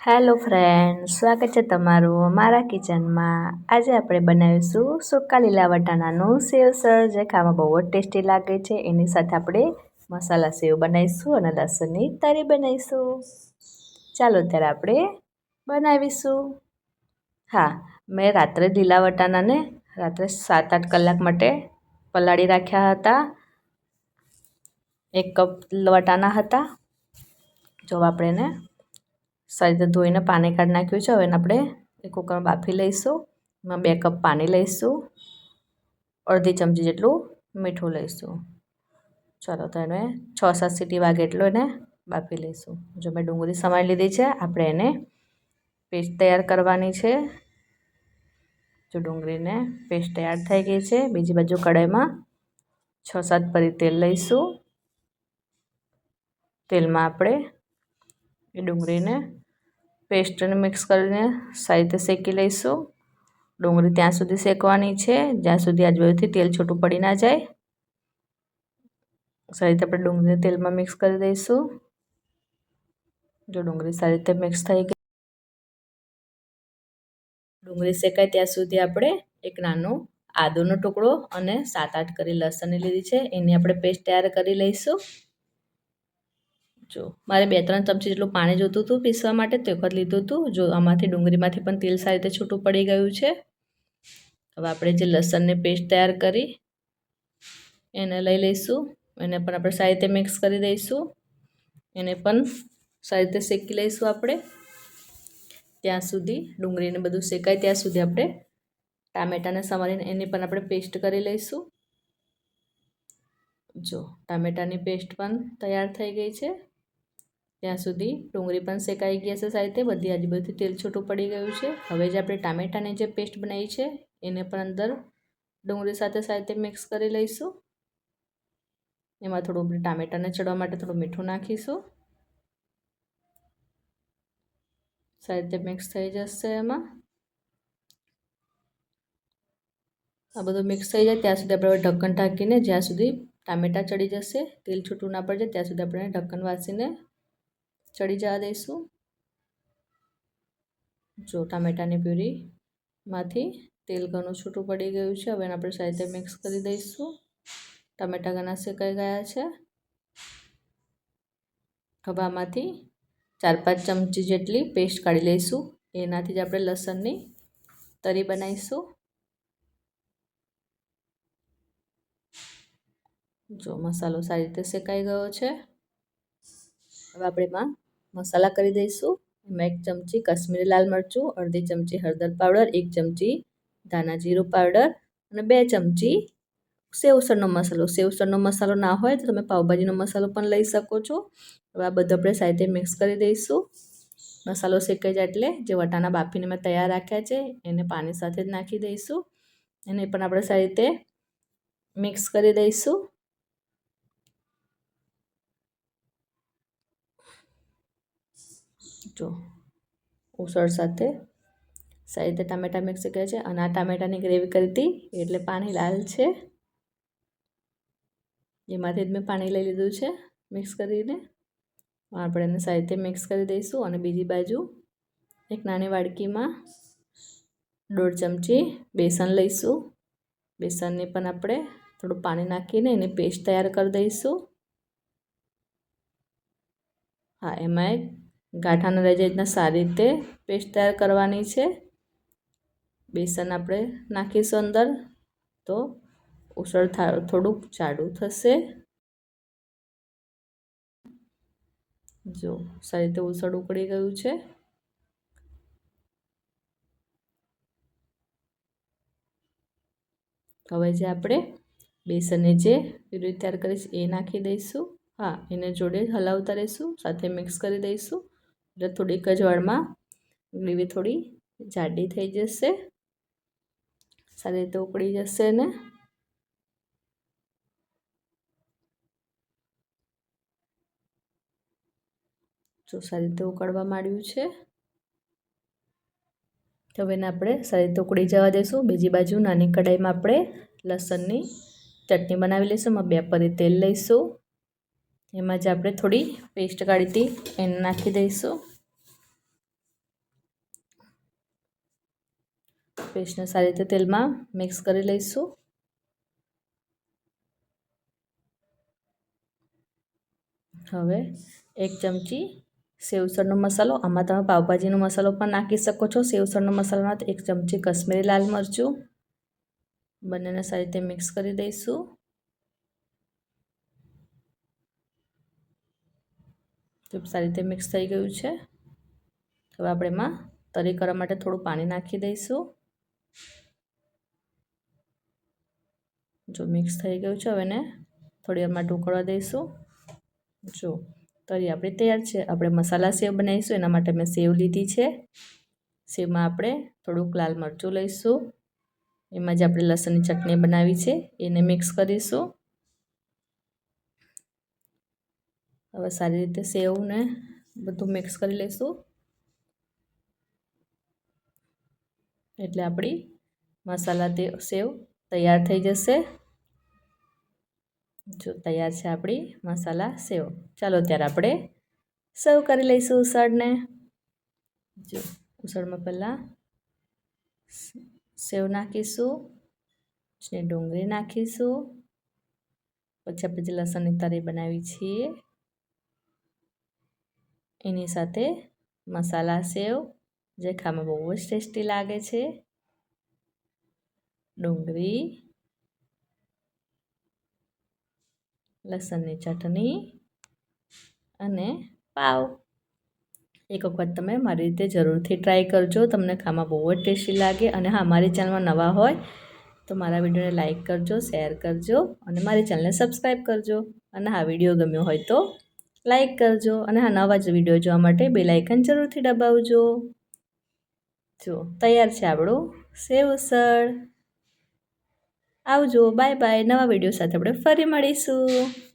Hello friend, સ્વાગત છે તમારું અમારા કિચનમાં। આજે આપણે બનાવીશું સૂકા લીલા વટાણાનું સેવસળ, જે ખાવામાં બહુ જ ટેસ્ટી લાગે છે। એની સાથે આપણે મસાલા સેવ બનાવીશું અને લસણની તરી બનાવીશું। ચાલો ત્યારે આપણે બનાવીશું। હા, મેં રાત્રે લીલા વટાણાને રાત્રે 7-8 કલાક માટે પલાળી રાખ્યા હતા। 1 કપ વટાણા હતા। જો આપણે એને સારી રીતે ધોઈને પાણી કાઢી નાખ્યું છે। હવે આપણે એક કુકરમાં બાફી લઈશું। એમાં 2 કપ પાણી લઈશું, અડધી ચમચી જેટલું મીઠું લઈશું। ચાલો તો એને 6-7 સીટી વાગે એટલો એને બાફી લઈશું। જો મેં ડુંગળી સમારી લીધી છે, આપણે એને પેસ્ટ તૈયાર કરવાની છે। જો ડુંગળીને પેસ્ટ તૈયાર થઈ ગઈ છે, બીજી બાજુ કઢાઈમાં 6-7 પરી તેલ લઈશું। તેલમાં આપણે એ ડુંગળીને પેસ્ટને મિક્સ કરીને સારી રીતે શેકી લઈશું। ડુંગળી ત્યાં સુધી શેકવાની છે જ્યાં સુધી આજુબાજુથી તેલ છૂટું પડી ના જાય। સારી રીતે આપણે ડુંગળીને તેલમાં મિક્સ કરી દઈશું। જો ડુંગળી સારી રીતે મિક્સ થઈ ગઈ, ડુંગળી શેકાય ત્યાં સુધી આપણે એક નાનો આદુનો ટુકડો અને 7-8 કરી લસણની લીધી છે, એની આપણે પેસ્ટ તૈયાર કરી લઈશું। જો મારે 2-3 ચમચી જેટલું પાણી જોતું હતું પીસવા માટે, તો એક જ લીધું હતું। જો આમાંથી ડુંગળીમાંથી પણ તેલ સારી રીતે છૂટું પડી ગયું છે। હવે આપણે જે લસણની પેસ્ટ તૈયાર કરી એને લઈ લઈશું। એને પણ આપણે સારી રીતે મિક્સ કરી દઈશું। એને પણ સારી રીતે શેકી લઈશું આપણે ત્યાં સુધી, ડુંગળીને બધું શેકાય ત્યાં સુધી આપણે ટામેટાને સમારીને એની પણ આપણે પેસ્ટ કરી લઈશું। જો ટામેટાની પેસ્ટ પણ તૈયાર થઈ ગઈ છે, ત્યાં સુધી ડુંગળી પણ શેકાઈ ગઈ હશે સારી રીતે, બધી આજુબાજુથી તેલ છૂટું પડી ગયું છે। હવે જે આપણે ટામેટાની જે પેસ્ટ બનાવી છે એને પણ અંદર ડુંગળી સાથે સારી રીતે મિક્સ કરી લઈશું। એમાં થોડું આપણે ટામેટાને ચડવા માટે થોડું મીઠું નાખીશું। સારી રીતે મિક્સ થઈ જશે। એમાં આ બધું મિક્સ થઈ જાય ત્યાં સુધી આપણે ઢક્કન ઢાંકીને, જ્યાં સુધી ટામેટાં ચડી જશે, તેલ છૂટું ના પડી જાય ત્યાં સુધી આપણે ઢક્કન વાસીને ચડી જવા દઈશું। જો ટામેટાની પ્યુરીમાંથી તેલ ઘણું છૂટું પડી ગયું છે। હવે આપણે સારી રીતે મિક્સ કરી દઈશું। ટામેટાં ઘણા શેકાઈ ગયા છે। હવે આમાંથી 4-5 ચમચી જેટલી પેસ્ટ કાઢી લઈશું। એનાથી જ આપણે લસણની તરી બનાવીશું। જો મસાલો સારી રીતે શેકાઈ ગયો છે। હવે આપણે એમાં મસાલા કરી દઈશું। એમાં 1 ચમચી કશ્મીરી લાલ મરચું, અડધી ચમચી હળદર પાવડર, 1 ચમચી ધાણા જીરું પાવડર અને 2 ચમચી સેવસળનો મસાલો। સેવસળનો મસાલો ના હોય તો તમે પાવભાજીનો મસાલો પણ લઈ શકો છો। હવે આ બધું આપણે સારી રીતે મિક્સ કરી દઈશું। મસાલો શેકાઈ જાય એટલે જે વટાણા બાફીને મેં તૈયાર રાખ્યા છે એને પાણી સાથે જ નાખી દઈશું। એને પણ આપણે સારી રીતે મિક્સ કરી દઈશું। જો ઉસળ સાથે સારી રીતે ટામેટાં મિક્સ થઈ ગયા છે અને આ ટામેટાની ગ્રેવી કરી હતી એટલે પાણી લાલ છે, એમાંથી જ મેં પાણી લઈ લીધું છે મિક્સ કરીને। આપણે એને સારી રીતે મિક્સ કરી દઈશું અને બીજી બાજુ એક નાની વાડકીમાં 1.5 ચમચી બેસન લઈશું। બેસનની પણ આપણે થોડું પાણી નાખીને એની પેસ્ટ તૈયાર કરી દઈશું। હા, એમાં એક ગાંઠા ન રહી જાય રીતના સારી રીતે પેસ્ટ તૈયાર કરવાની છે। બેસન આપણે નાખીશું અંદર તો ઉસળ થોડુંક જાડું થશે। જો સારી રીતે ઉસળ ઉકળી ગયું છે। હવે જે આપણે બેસનની જે પ્યુરી તૈયાર કરી છે એ નાખી દઈશું। હા, એને જોડે જ હલાવતા રહીશું, સાથે મિક્સ કરી દઈશું એટલે થોડીક જ વારમાં ગ્રેવી થોડી જાડી થઈ જશે, સારી રીતે ઉકળી જશે ને જો સારી રીતે ઉકળવા માંડ્યું છે। હવે એને આપણે સારી રીતે ઉકળી જવા દઈશું। બીજી બાજુ નાની કઢાઈમાં આપણે લસણની ચટણી બનાવી લઈશું। એમાં 2 પરી તેલ લઈશું। એમાં જ આપણે થોડી પેસ્ટ કાઢી હતી એને નાખી દઈશું। પેસ્ટને સારી રીતે તેલમાં મિક્સ કરી લઈશું. હવે 1 ચમચી સેવસળનો મસાલો, આમાં તમે પાવભાજીનો મસાલો પણ નાખી શકો છો. સેવસળનો મસાલામાં 1 ચમચી કશ્મીરી લાલ મરચું, બંનેને સારી રીતે મિક્સ કરી દઈશું. તો સારી રીતે મિક્સ થઈ ગયું છે. હવે આપણે એમાં તરી કરવા માટે થોડું પાણી નાખી દઈશું. જો મિક્સ થઈ ગયું છે, હવે એને થોડી વાર માટે ઉકળવા દઈશું. જો તરી આપણી તૈયાર છે. આપણે મસાલા સેવ બનાવીશું, એના માટે મેં સેવ લીધી છે. સેવમાં આપણે થોડુંક લાલ મરચું લઈશું. એમાં જે આપણે લસણની ચટણી બનાવી છે એને મિક્સ કરીશું. હવે સારી રીતે સેવને બધું મિક્સ કરી લઈશું. એટલે આપણી મસાલા સેવ તૈયાર થઈ જશે. જો તૈયાર છે આપણી મસાલા સેવ. ચાલો ત્યારે આપણે સર્વ કરી લઈશું ઉસળને. જો ઉસળમાં પહેલાં સેવ નાખીશું, પછી ડુંગળી નાખીશું, પછી આપણે જે લસણની તરી બનાવી છીએ એની સાથે મસાલા સેવ, જે ખાવામાં બહુ જ ટેસ્ટી લાગે છે, ડુંગળી, લસણની ચટણી અને પાવ. એક વખત તમે મારી રીતે જરૂરથી ટ્રાય કરજો, તમને ખાવામાં બહુ જ ટેસ્ટી લાગે. અને હા, મારી ચેનલમાં નવા હોય તો મારા વિડીયોને લાઇક કરજો, શેર કરજો અને મારી ચેનલને સબસ્ક્રાઈબ કરજો. અને હા, વિડીયો ગમ્યો હોય તો લાઇક કરજો. અને હા, નવા જ વિડીયો જોવા માટે બેલ આઇકન જરૂરથી દબાવજો. જો તૈયાર છે આપણું સેવ ઉસળ. આવજો, બાય બાય. નવા વિડીયો સાથે આપણે ફરી મળીશું.